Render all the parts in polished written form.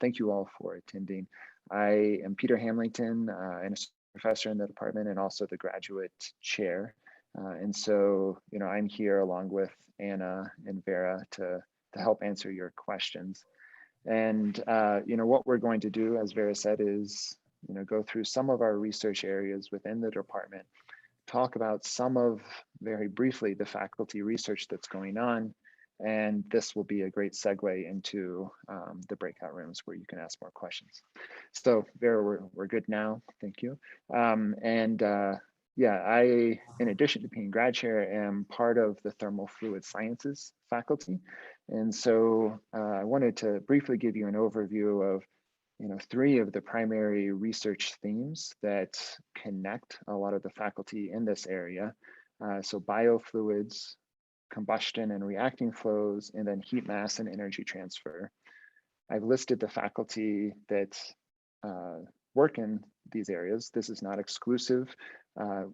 thank you all for attending. I am Peter Hamilton, an associate professor in the department and also the graduate chair. And so, I'm here along with Anna and Vera to help answer your questions. And, what we're going to do, as Vera said, is, go through some of our research areas within the department, talk about some of, very briefly, the faculty research that's going on. And this will be a great segue into the breakout rooms where you can ask more questions. So Vera, we're good now. Thank you. Yeah, I, in addition to being grad chair, am part of the thermal fluid sciences faculty. And so I wanted to briefly give you an overview of three of the primary research themes that connect a lot of the faculty in this area. So biofluids, combustion and reacting flows, and then heat mass and energy transfer. I've listed the faculty that work in these areas. This is not exclusive.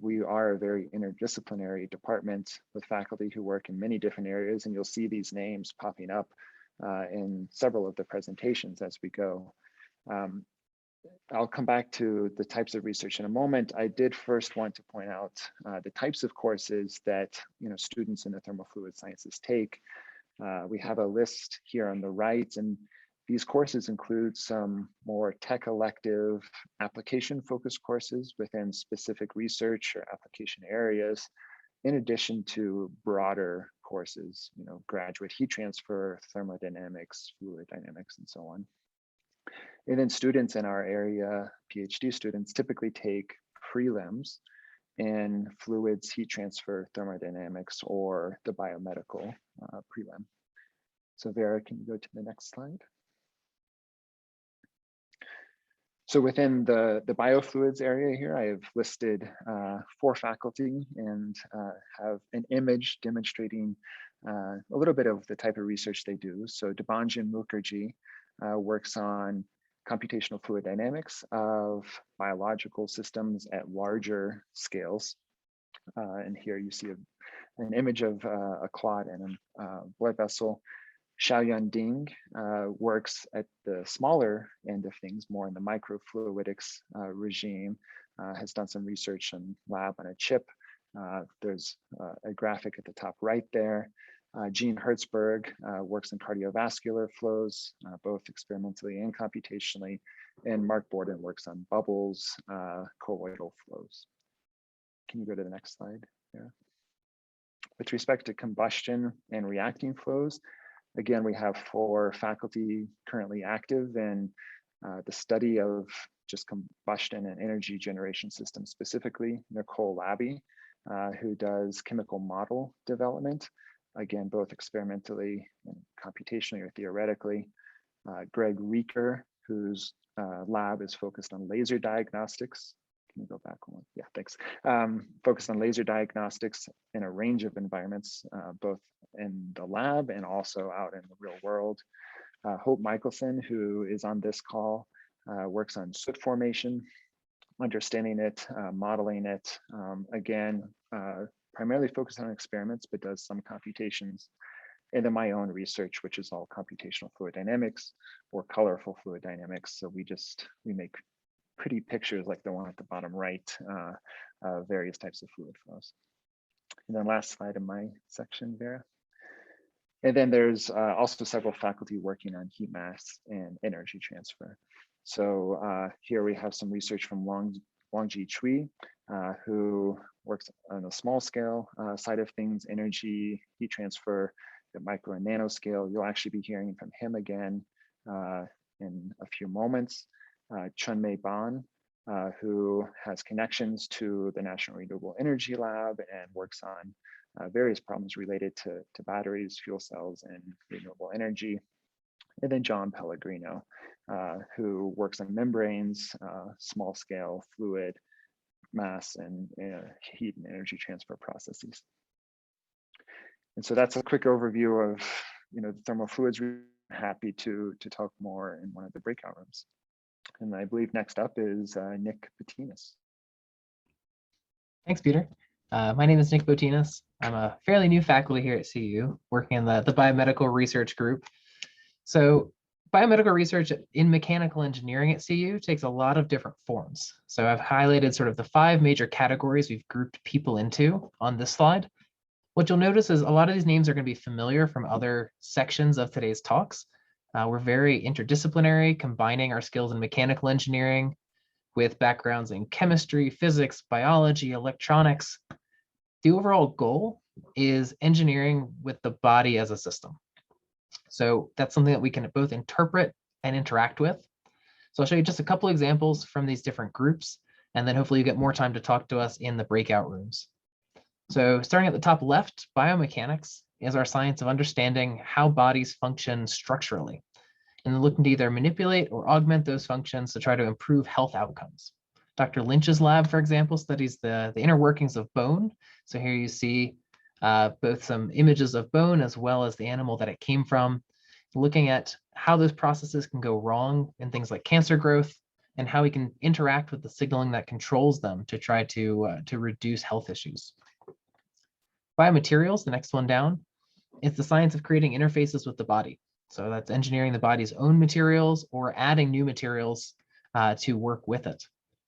We are a very interdisciplinary department with faculty who work in many different areas, and you'll see these names popping up in several of the presentations as we go. I'll come back to the types of research in a moment. I did first want to point out the types of courses that students in the thermal fluid sciences take. We have a list here on the right, and these courses include some more tech elective application focused courses within specific research or application areas, in addition to broader courses, graduate heat transfer, thermodynamics, fluid dynamics, and so on. And then students in our area, PhD students, typically take prelims in fluids, heat transfer, thermodynamics, or the biomedical prelim. So Vera, can you go to the next slide? So within the biofluids area here, I have listed 4 faculty and have an image demonstrating a little bit of the type of research they do. So Debanjan Mukherjee works on computational fluid dynamics of biological systems at larger scales. And here you see an image of a clot and a blood vessel. Xiaoyuan Ding works at the smaller end of things, more in the microfluidics regime, has done some research in lab on a chip. There's a graphic at the top right there. Jean Hertzberg works in cardiovascular flows, both experimentally and computationally. And Mark Borden works on bubbles, colloidal flows. Can you go to the next slide? Yeah. With respect to combustion and reacting flows, again, we have 4 faculty currently active in the study of just combustion and energy generation systems, specifically Nicole Labby, who does chemical model development, again, both experimentally and computationally or theoretically. Greg Rieker, whose lab is focused on laser diagnostics. Can you go back one? Yeah, thanks. Focused on laser diagnostics in a range of environments, both in the lab and also out in the real world. Hope Michelson, who is on this call, works on soot formation, understanding it, modeling it. Again, primarily focused on experiments, but does some computations. And then my own research, which is all computational fluid dynamics or colorful fluid dynamics. So we make pretty pictures like the one at the bottom right, various types of fluid flows. And then last slide in my section, Vera. And then there's also several faculty working on heat mass and energy transfer. So here we have some research from Wangji Cui, who works on a small scale side of things, energy, heat transfer, the micronanoscale. You'll actually be hearing from him again in a few moments. Chunmei Ban, who has connections to the National Renewable Energy Lab and works on various problems related to batteries, fuel cells, and renewable energy. And then John Pellegrino, who works on membranes, small scale fluid mass, and heat and energy transfer processes. And so that's a quick overview of the thermal fluids. We're happy to talk more in one of the breakout rooms. And I believe next up is Nick Botinas. Thanks, Peter. My name is Nick Botinas. I'm a fairly new faculty here at CU, working in the Biomedical Research group. So biomedical research in mechanical engineering at CU takes a lot of different forms. So I've highlighted sort of the 5 major categories we've grouped people into on this slide. What you'll notice is a lot of these names are going to be familiar from other sections of today's talks. We're very interdisciplinary, combining our skills in mechanical engineering with backgrounds in chemistry, physics, biology, electronics. The overall goal is engineering with the body as a system. So that's something that we can both interpret and interact with. So I'll show you just a couple examples from these different groups, and then hopefully you get more time to talk to us in the breakout rooms. So starting at the top left, biomechanics is our science of understanding how bodies function structurally, and then looking to either manipulate or augment those functions to try to improve health outcomes. Dr. Lynch's lab, for example, studies the inner workings of bone. So here you see both some images of bone as well as the animal that it came from, looking at how those processes can go wrong in things like cancer growth and how we can interact with the signaling that controls them to try to reduce health issues. Biomaterials, the next one down, is the science of creating interfaces with the body. So that's engineering the body's own materials or adding new materials to work with it.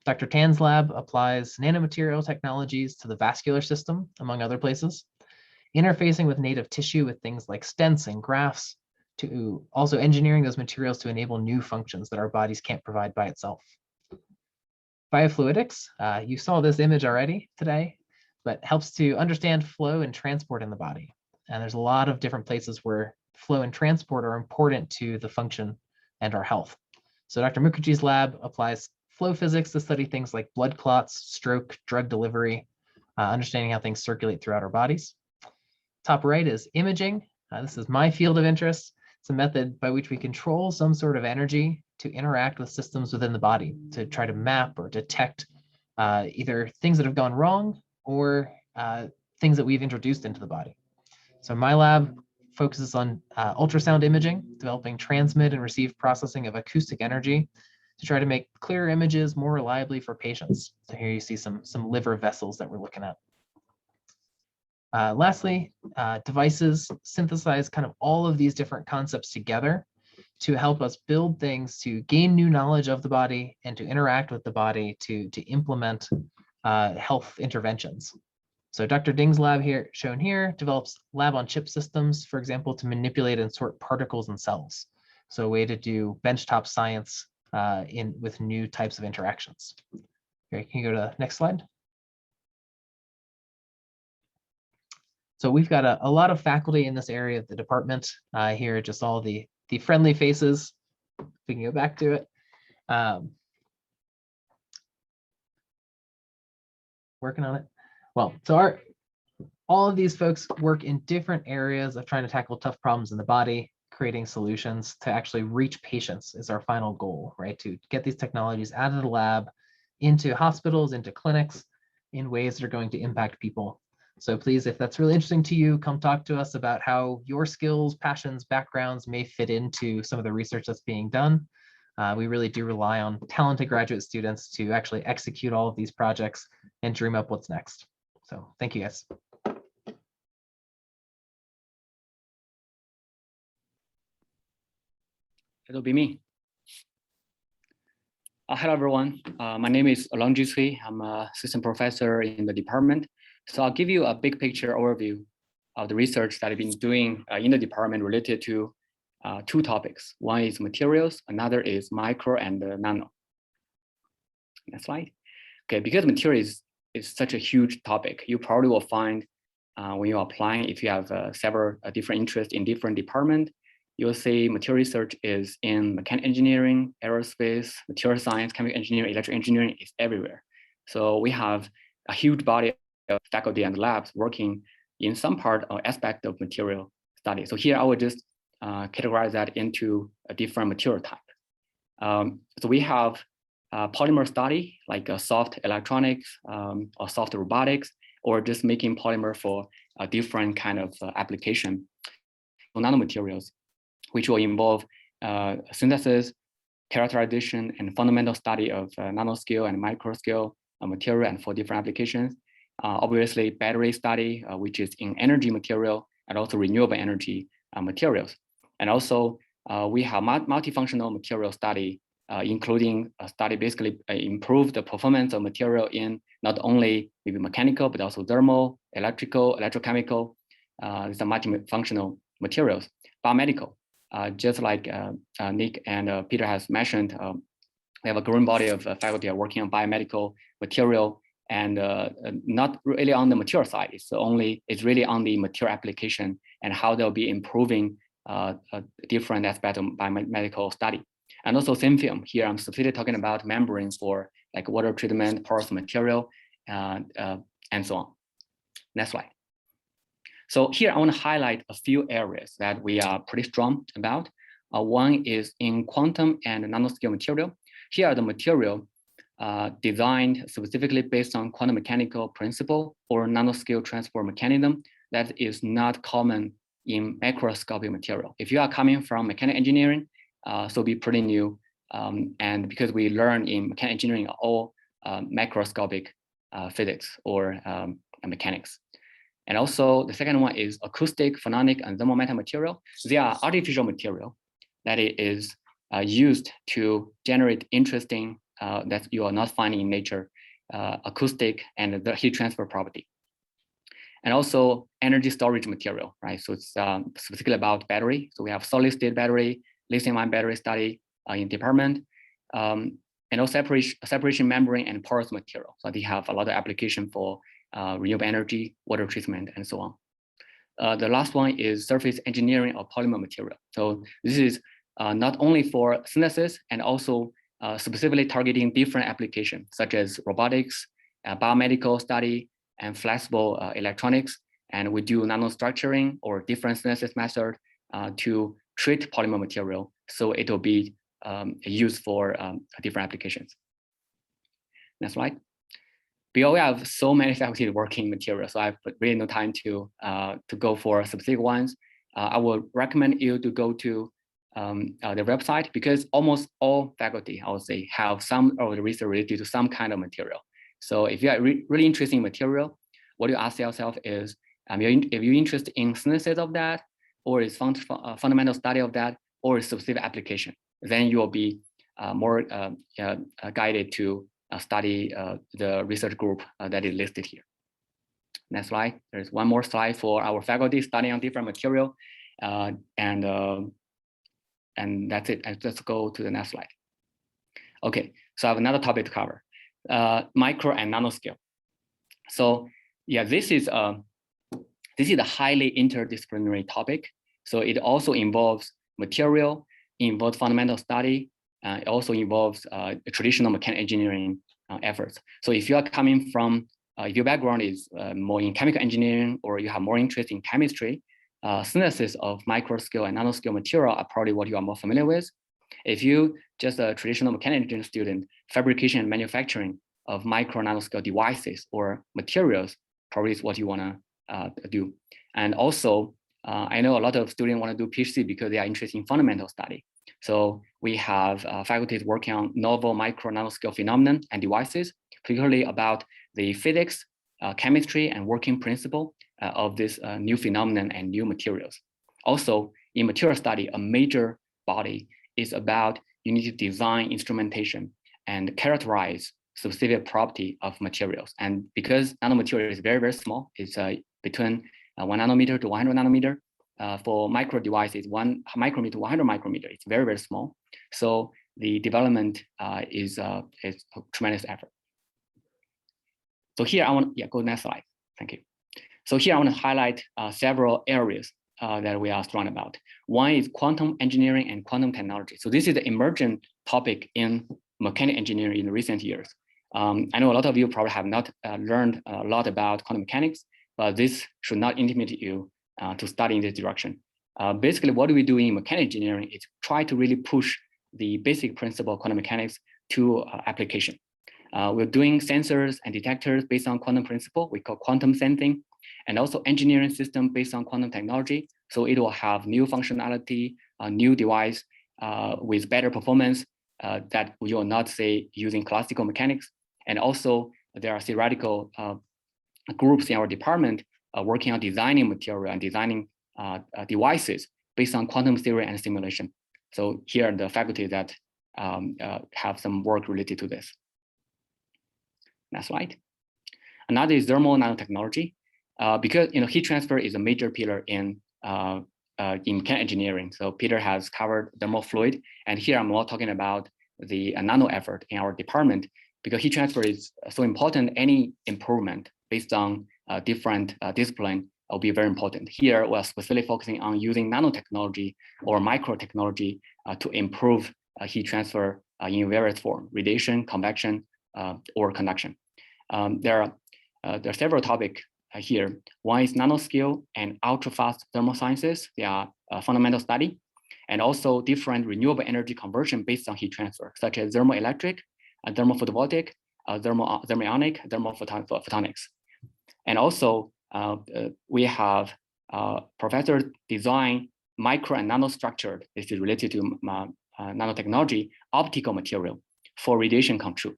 Dr. Tan's lab applies nanomaterial technologies to the vascular system, among other places, interfacing with native tissue with things like stents and grafts, to also engineering those materials to enable new functions that our bodies can't provide by itself. Biofluidics, you saw this image already today, but helps to understand flow and transport in the body. And there's a lot of different places where flow and transport are important to the function and our health. So Dr. Mukherjee's lab applies flow physics to study things like blood clots, stroke, drug delivery, understanding how things circulate throughout our bodies. Top right is imaging. This is my field of interest. It's a method by which we control some sort of energy to interact with systems within the body to try to map or detect either things that have gone wrong or things that we've introduced into the body. So my lab focuses on ultrasound imaging, developing transmit and receive processing of acoustic energy to try to make clearer images more reliably for patients. So here you see some liver vessels that we're looking at. Lastly, devices synthesize kind of all of these different concepts together to help us build things to gain new knowledge of the body and to interact with the body to implement health interventions. So Dr. Ding's lab here, shown here, develops lab-on-chip systems, for example, to manipulate and sort particles and cells. So a way to do benchtop science with new types of interactions. Okay, can you go to the next slide? So we've got a lot of faculty in this area of the department. Here, just all the friendly faces. We can go back to it. Working on it. Well, so all of these folks work in different areas of trying to tackle tough problems in the body, creating solutions to actually reach patients is our final goal, right? To get these technologies out of the lab, into hospitals, into clinics, in ways that are going to impact people. So please, if that's really interesting to you, come talk to us about how your skills, passions, backgrounds may fit into some of the research that's being done. We really do rely on talented graduate students to actually execute all of these projects and dream up what's next. So thank you, guys. It'll be me. Hello, everyone. My name is Alonji Cui. I'm an assistant professor in the department. So I'll give you a big picture overview of the research that I've been doing in the department related to 2 topics. One is materials, another is micro and nano. Next slide. Okay, because materials is such a huge topic, you probably will find when you're applying, if you have several different interests in different departments, you'll see material research is in mechanical engineering, aerospace, material science, chemical engineering, electrical engineering is everywhere. So we have a huge body of faculty and labs working in some part or aspect of material study. So here I would just categorize that into a different material type. So we have polymer study, like soft electronics or soft robotics, or just making polymer for a different kind of application. So nanomaterials, which will involve synthesis, characterization, and fundamental study of nanoscale and microscale material and for different applications. Obviously, battery study, which is in energy material, and also renewable energy materials. And also We have multifunctional material study, including a study basically improve the performance of material in not only maybe mechanical, but also thermal, electrical, electrochemical. These are multifunctional materials. Biomedical, just like Nick and Peter has mentioned, we have a growing body of faculty are working on biomedical material, and not really on the material side. It's really on the material application and how they'll be improving different aspects of biomedical study. And also thin film. Here I'm specifically talking about membranes for like water treatment, porous material, and so on. Next slide. So here I want to highlight a few areas that we are pretty strong about. One is in quantum and nanoscale material. Here are the material designed specifically based on quantum mechanical principle or nanoscale transport mechanism that is not common in macroscopic material. If you are coming from mechanical engineering, so be pretty new. And because we learn in mechanical engineering all macroscopic physics or mechanics. And also the second one is acoustic, phononic, and thermometal material. They are artificial material that is used to generate interesting that you are not finding in nature, acoustic and the heat transfer property. And also energy storage material, right? So it's specifically about battery. So we have solid state battery, lithium-ion battery study in department, and also separation membrane and porous material. So they have a lot of application for renewable energy, water treatment, and so on. The last one is surface engineering of polymer material. So this is not only for synthesis and also specifically targeting different applications such as robotics, biomedical study, and flexible electronics. And we do nanostructuring or different synthesis method to treat polymer material so it will be used for different applications. Next slide. Because we have so many faculty working materials, so I have really no time to go for specific ones. I would recommend you to go to the website because almost all faculty, I would say, have some of the research related to some kind of material. So if you are really interested in material, what you ask yourself is, if you're interested in synthesis of that, or is fundamental study of that, or is specific application, then you will be more guided to study the research group that is listed here. Next slide. There's one more slide for our faculty studying on different material, and that's it. And let's go to the next slide. Okay, so I have another topic to cover, micro and nanoscale. So yeah, this is a highly interdisciplinary topic. So it also involves material, involves fundamental study, it also involves traditional mechanical engineering efforts. So if you are coming from, if your background is more in chemical engineering or you have more interest in chemistry, synthesis of microscale and nanoscale material are probably what you are more familiar with. If you just a traditional mechanical engineering student, fabrication and manufacturing of micro nanoscale devices or materials probably is what you want to do. And also, I know a lot of students want to do PhD because they are interested in fundamental study. So we have faculties working on novel micro nanoscale phenomenon and devices, particularly about the physics, chemistry, and working principle of this new phenomenon and new materials. Also, in material study, a major body is about you need to design instrumentation and characterize specific property of materials. And because nanomaterial is very, very small, it's between 1 nanometer to 100 nanometer. For micro devices, 1 micrometer to 100 micrometer, it's very, very small. So the development is a tremendous effort. So here I want, go next slide, thank you. So here I want to highlight several areas that we are strong about. One is quantum engineering and quantum technology. So this is the emergent topic in mechanical engineering in recent years. I know a lot of you probably have not learned a lot about quantum mechanics, but this should not intimidate you to study in this direction. Basically, what we do in mechanical engineering is try to really push the basic principle of quantum mechanics to application. We're doing sensors and detectors based on quantum principle, we call quantum sensing, and also engineering system based on quantum technology. So it will have new functionality, a new device with better performance that we will not say using classical mechanics. And also there are theoretical groups in our department working on designing material and designing devices based on quantum theory and simulation. So here are the faculty that have some work related to this. Next slide. Another is thermal nanotechnology, because heat transfer is a major pillar in mechanical engineering. So Peter has covered thermal fluid, and here I'm more talking about the nano effort in our department, because heat transfer is so important. Any improvement based on different discipline will be very important. Here, we're specifically focusing on using nanotechnology or microtechnology to improve heat transfer in various forms: radiation, convection, or conduction. There are several topics here. One is nanoscale and ultra-fast thermal sciences. They are a fundamental study, and also different renewable energy conversion based on heat transfer, such as thermoelectric, thermophotovoltaic, thermionic, thermophotonics. And also, we have professor design micro and nanostructured, this is related to nanotechnology, optical material for radiation control.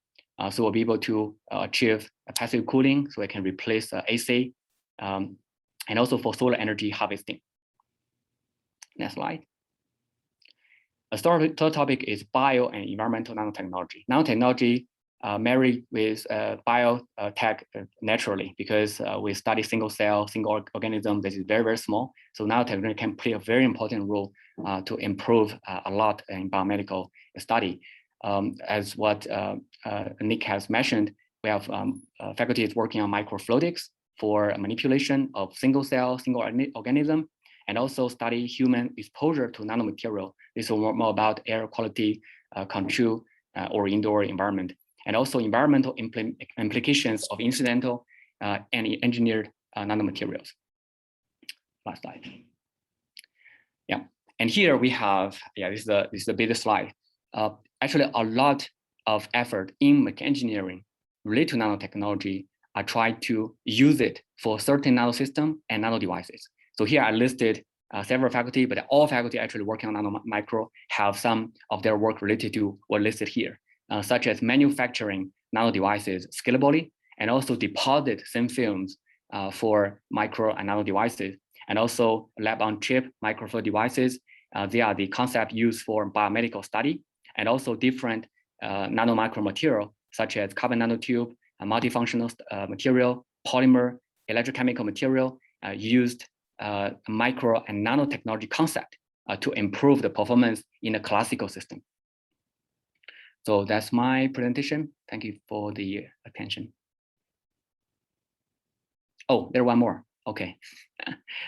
So we'll be able to achieve a passive cooling, so it can replace AC, and also for solar energy harvesting. Next slide. The third topic is bio and environmental nanotechnology. Nanotechnology married with biotech naturally, because we study single cell, single organism that is very, very small. So nanotechnology can play a very important role to improve a lot in biomedical study. As what Nick has mentioned, we have faculties working on microfluidics for manipulation of single cell, single organism, and also study human exposure to nanomaterial. This is more about air quality control or indoor environment, and also environmental implications of incidental and engineered nanomaterials. Last slide. Yeah, and here we have, this is the biggest slide. Actually, a lot of effort in mechanical engineering related to nanotechnology are trying to use it for certain nanosystem and nano devices. So here I listed several faculty, but all faculty actually working on nanomicro have some of their work related to what listed here, such as manufacturing nano devices scalably, and also deposit thin films for micro and nano devices, and also lab-on-chip microfluid devices. They are the concept used for biomedical study, and also different nano-micro material, such as carbon nanotube, multifunctional material, polymer, electrochemical material, used micro and nanotechnology concept to improve the performance in a classical system. So that's my presentation. Thank you for the attention. Oh, there's one more. Okay.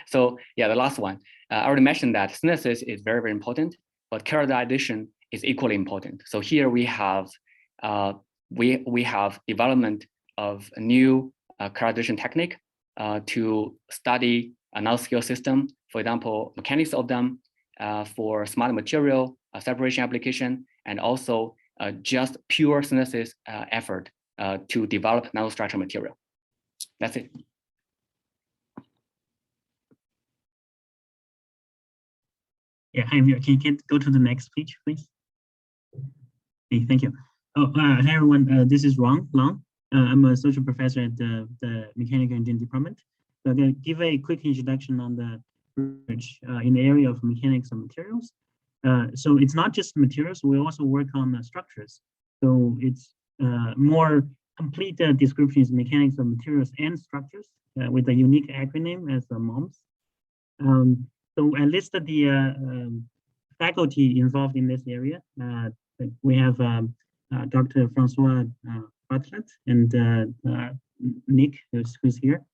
So yeah, the last one. I already mentioned that synthesis is very, very important, but characterization is equally important. So here we have development of a new characterization technique to study a nanoscale system, for example, mechanics of them for smart material separation application, and also just pure synthesis effort to develop nanostructured material. That's it. Yeah, can you go to the next page, please? Okay, thank you. Oh, hi everyone. This is Ron Long. I'm an associate professor at the Mechanical Engineering Department. So I'm going to give a quick introduction on the research in the area of mechanics of materials. So it's not just materials, we also work on structures. So it's more complete description is mechanics of materials and structures with a unique acronym as MOMS. So I listed the faculty involved in this area. We have Dr. Francois Bartlett and Nick, who's here.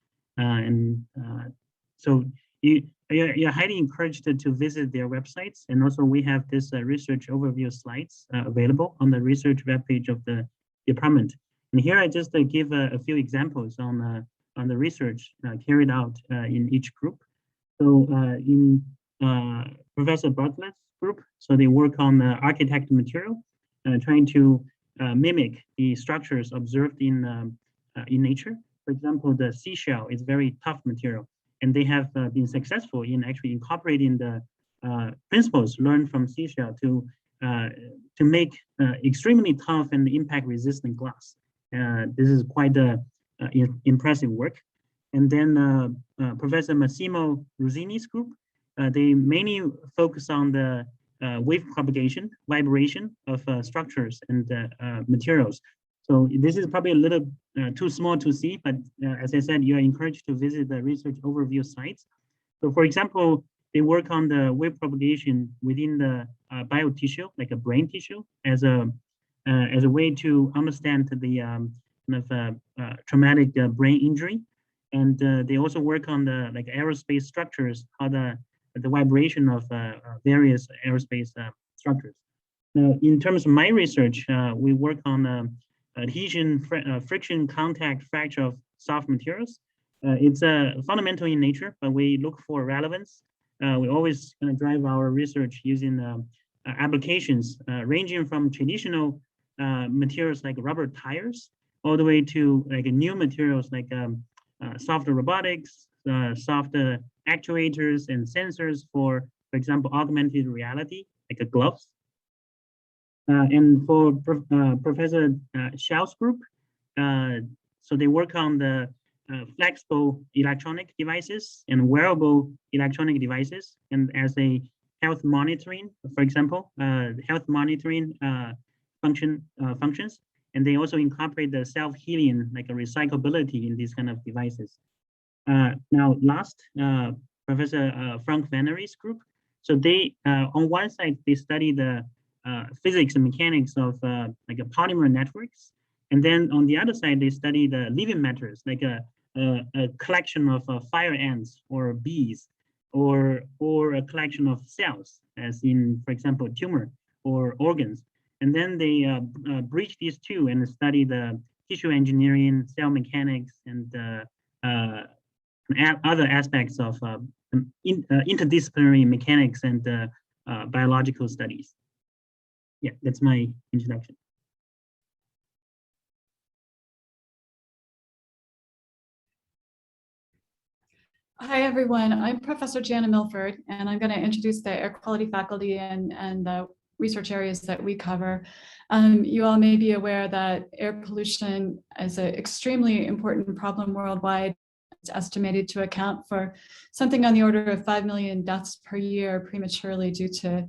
So you're highly encouraged to visit their websites. And also we have this research overview slides available on the research webpage of the department. And here I just give a few examples on the research carried out in each group. So in Professor Bartlett's group, so they work on the architect material, trying to mimic the structures observed in nature. For example, the seashell is very tough material, and they have been successful in actually incorporating the principles learned from seashell to make extremely tough and impact-resistant glass. This is quite impressive work. And then Professor Massimo Ruzzini's group, they mainly focus on the wave propagation, vibration of structures and materials. So this is probably a little too small to see, but as I said, you are encouraged to visit the research overview sites. So for example, they work on the wave propagation within the biotissue, like a brain tissue, as a way to understand the traumatic brain injury. And they also work on the aerospace structures, how the vibration of various aerospace structures. Now, in terms of my research, we work on adhesion, friction, contact, fracture of soft materials. It's fundamental in nature, but we look for relevance. We always drive our research using applications ranging from traditional materials like rubber tires, all the way to new materials like soft robotics, soft actuators and sensors for example, augmented reality, like gloves. And for Professor Xiao's group, so they work on the flexible electronic devices and wearable electronic devices, and as a health monitoring, for example, health monitoring functions, and they also incorporate the self-healing, like a recyclability in these kind of devices. Now, last, Professor Frank Vannery's group. So they, on one side, they study the physics and mechanics of polymer networks, and then on the other side, they study the living matters, like a collection of fire ants or bees, or a collection of cells, as in, for example, tumor or organs. And then they bridge these two and study the tissue engineering, cell mechanics, and other aspects of interdisciplinary mechanics and biological studies. Yeah, that's my introduction. Hi, everyone. I'm Professor Jana Milford, and I'm going to introduce the air quality faculty and the research areas that we cover. You all may be aware that air pollution is an extremely important problem worldwide. It's estimated to account for something on the order of 5 million deaths per year prematurely due to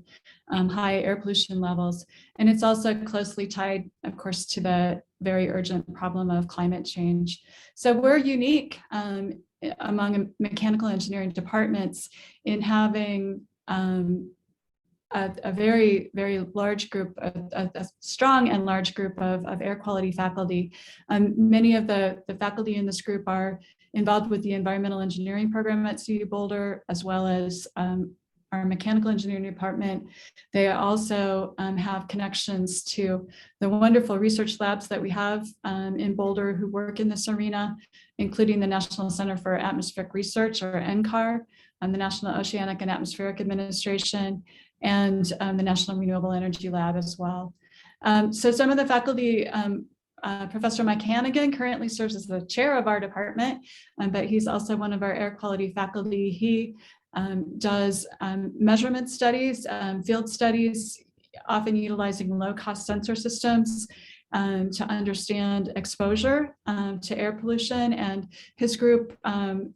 high air pollution levels. And it's also closely tied, of course, to the very urgent problem of climate change. So we're unique among mechanical engineering departments in having a very, very large group, a strong and large group of air quality faculty. Many of the faculty in this group are involved with the environmental engineering program at CU Boulder, as well as our mechanical engineering department. They also have connections to the wonderful research labs that we have in Boulder who work in this arena, including the National Center for Atmospheric Research, or NCAR, and the National Oceanic and Atmospheric Administration, and the National Renewable Energy Lab as well. So some of the faculty, Professor Mike Hannigan currently serves as the chair of our department, but he's also one of our air quality faculty. He does measurement studies, field studies, often utilizing low-cost sensor systems to understand exposure to air pollution. And his group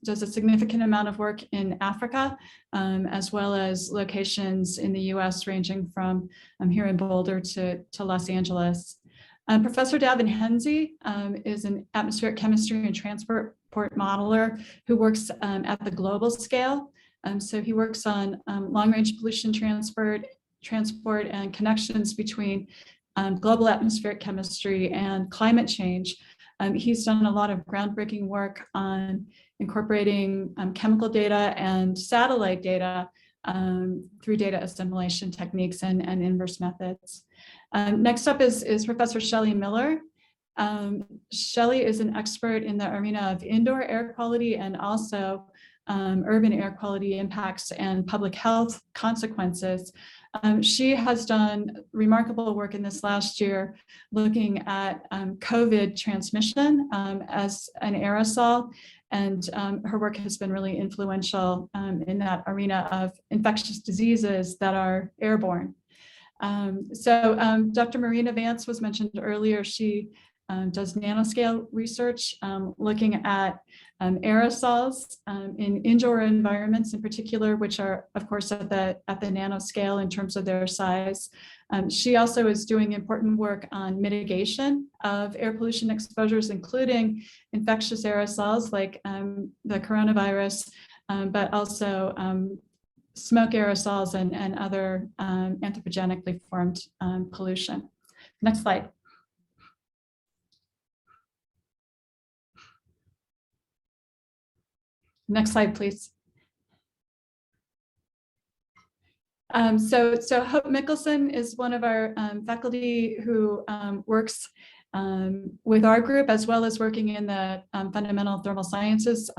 does a significant amount of work in Africa, as well as locations in the US, ranging from here in Boulder to Los Angeles. Professor Davin Henze is an atmospheric chemistry and transport modeler who works at the global scale. So he works on long-range pollution transport and connections between global atmospheric chemistry and climate change. He's done a lot of groundbreaking work on incorporating chemical data and satellite data through data assimilation techniques and inverse methods. Next up is Professor Shelley Miller. Shelley is an expert in the arena of indoor air quality and also urban air quality impacts and public health consequences. She has done remarkable work in this last year looking at COVID transmission as an aerosol, and her work has been really influential in that arena of infectious diseases that are airborne. So Dr. Marina Vance was mentioned earlier. She does nanoscale research, looking at aerosols in indoor environments in particular, which are, of course, at the nanoscale in terms of their size. She also is doing important work on mitigation of air pollution exposures, including infectious aerosols like the coronavirus, but also smoke aerosols and other anthropogenically formed pollution. Next slide. Next slide, please. So Hope Mickelson is one of our faculty who works with our group, as well as working in the Fundamental Thermal Sciences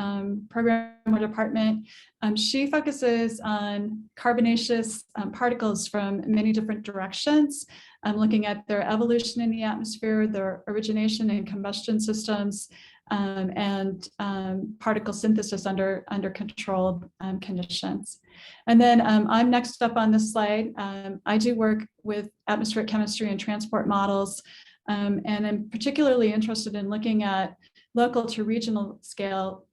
program or department. She focuses on carbonaceous particles from many different directions, looking at their evolution in the atmosphere, their origination in combustion systems, and particle synthesis under controlled conditions. And then I'm next up on this slide. I do work with atmospheric chemistry and transport models, and I'm particularly interested in looking at local to regional scale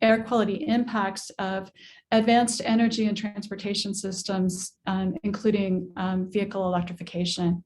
air quality impacts of advanced energy and transportation systems, including vehicle electrification.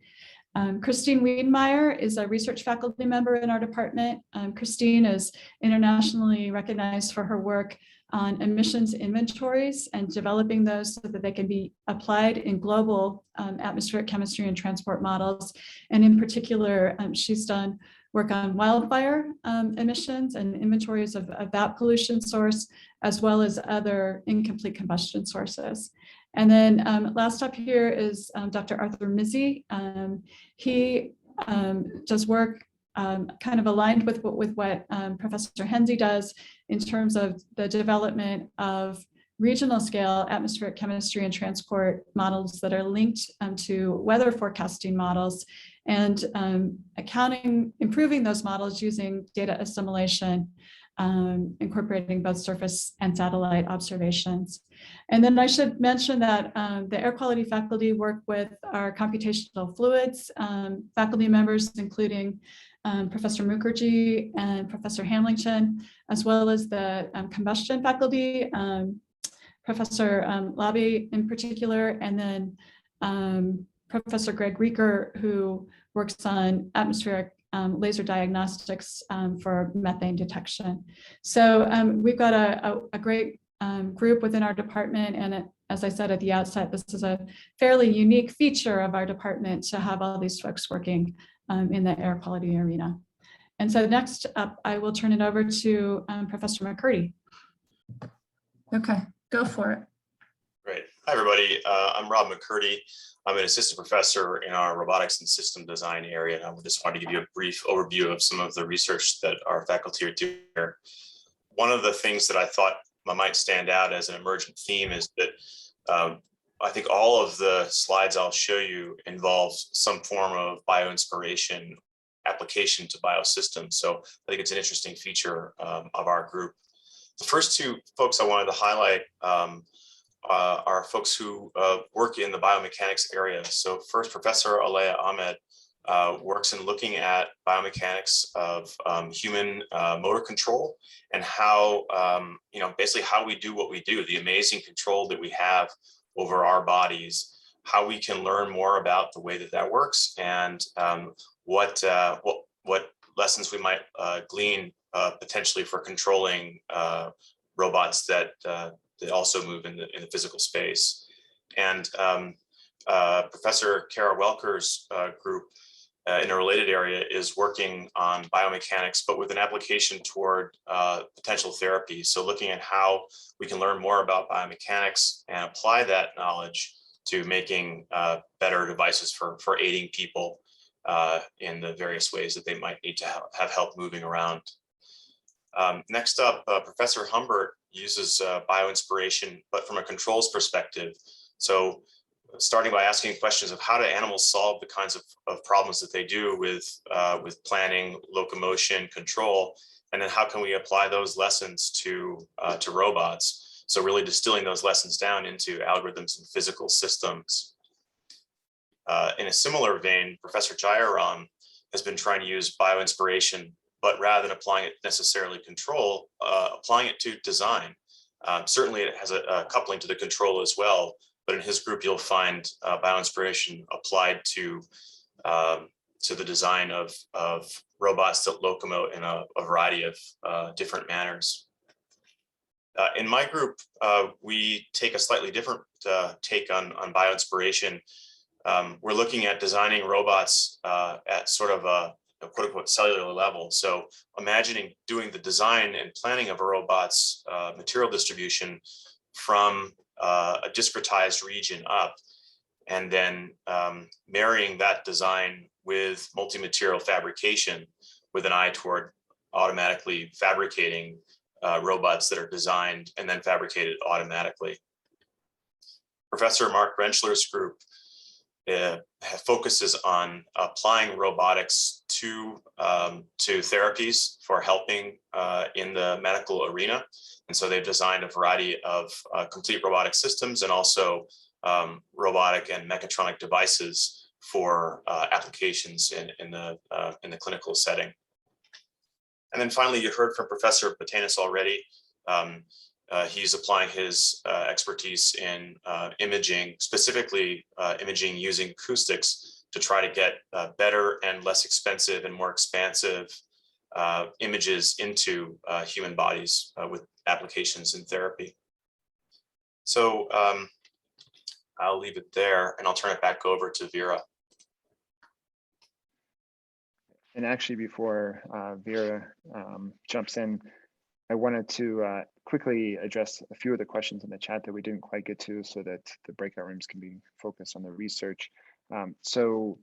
Christine Wiedemeyer is a research faculty member in our department. Christine is internationally recognized for her work on emissions inventories and developing those so that they can be applied in global atmospheric chemistry and transport models. And in particular, she's done work on wildfire emissions and inventories of that pollution source, as well as other incomplete combustion sources. And then last up here is Dr. Arthur Mizzi. He does work kind of aligned with what Professor Henze does in terms of the development of regional scale atmospheric chemistry and transport models that are linked to weather forecasting models, and improving those models using data assimilation, incorporating both surface and satellite observations. And then I should mention that the air quality faculty work with our computational fluids faculty members, including Professor Mukherjee and Professor Hamilton, as well as the combustion faculty, Professor Labbe in particular, and then Professor Greg Rieker, who works on atmospheric laser diagnostics for methane detection. So we've got a great group within our department, and as I said at the outset, this is a fairly unique feature of our department to have all these folks working in the air quality arena. And so next up, I will turn it over to Professor McCurdy. Okay, go for it. Great. Hi, everybody. I'm Rob McCurdy. I'm an assistant professor in our robotics and system design area. And I just wanted to give you a brief overview of some of the research that our faculty are doing here. One of the things that I thought might stand out as an emergent theme is that I think all of the slides I'll show you involves some form of bioinspiration application to biosystems. So I think it's an interesting feature of our group. The first two folks I wanted to highlight are folks who work in the biomechanics area. So first, Professor Alea Ahmed works in looking at biomechanics of human motor control and how, basically how we do what we do, the amazing control that we have over our bodies, how we can learn more about the way that that works, and what lessons we might glean potentially for controlling robots that also move in the physical space. And Professor Kara Welker's group in a related area is working on biomechanics, but with an application toward potential therapy. So looking at how we can learn more about biomechanics and apply that knowledge to making better devices for aiding people in the various ways that they might need to have help moving around. Next up, Professor Humbert uses bioinspiration, but from a controls perspective. So starting by asking questions of how do animals solve the kinds of problems that they do with planning, locomotion, control, and then how can we apply those lessons to robots? So really distilling those lessons down into algorithms and physical systems. In a similar vein, Professor Jayaram has been trying to use bioinspiration, but rather than applying it necessarily control, applying it to design. Certainly it has a coupling to the control as well, but in his group, you'll find bioinspiration applied to the design of robots that locomote in a variety of different manners. In my group, we take a slightly different take on bioinspiration. We're looking at designing robots at sort of a quote unquote cellular level. So imagining doing the design and planning of a robot's material distribution from a discretized region up, and then marrying that design with multi-material fabrication with an eye toward automatically fabricating robots that are designed and then fabricated automatically. Professor Mark Rentschler's group focuses on applying robotics to therapies for helping in the medical arena. And so they've designed a variety of complete robotic systems and also robotic and mechatronic devices for applications in the clinical setting. And then finally, you heard from Professor Batanis already. He's applying his expertise in imaging, specifically imaging using acoustics to try to get better and less expensive and more expansive images into human bodies with applications in therapy. So I'll leave it there and I'll turn it back over to Vera. And actually, before Vera jumps in, I wanted to quickly address a few of the questions in the chat that we didn't quite get to so that the breakout rooms can be focused on the research. So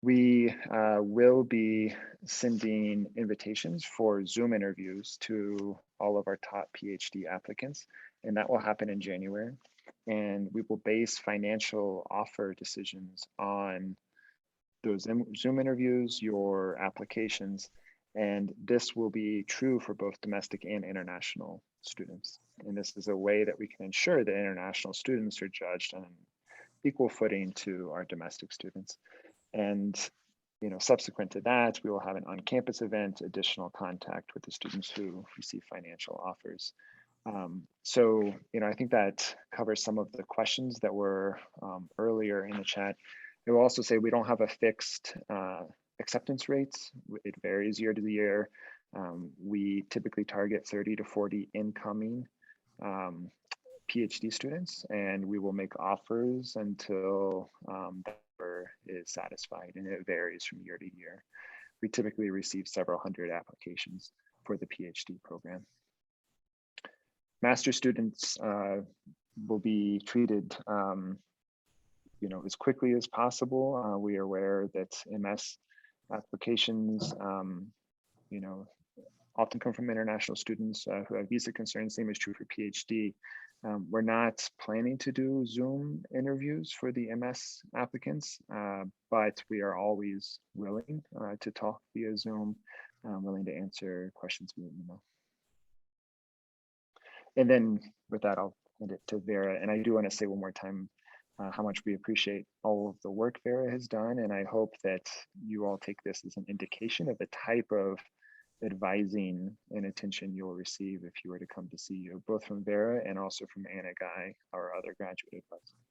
we will be sending invitations for Zoom interviews to all of our top PhD applicants, and that will happen in January. And we will base financial offer decisions on those Zoom interviews, your applications, and this will be true for both domestic and international students. And this is a way that we can ensure that international students are judged on an equal footing to our domestic students. And subsequent to that, we will have an on-campus event, additional contact with the students who receive financial offers. So I think that covers some of the questions that were earlier in the chat. I will also say we don't have a fixed acceptance rates. It varies year to year. We typically target 30 to 40 incoming PhD students, and we will make offers until that number is satisfied, and it varies from year to year. We typically receive several hundred applications for the PhD program. Master students will be treated as quickly as possible. We are aware that MS applications, often come from international students who have visa concerns. Same is true for PhD. We're not planning to do Zoom interviews for the MS applicants, but we are always willing to talk via Zoom, willing to answer questions via email. And then with that, I'll hand it to Vera. And I do want to say one more time how much we appreciate all of the work Vera has done. And I hope that you all take this as an indication of the type of advising and attention you'll receive if you were to come to see you, both from Vera and also from Anna Guy, our other graduate advisor.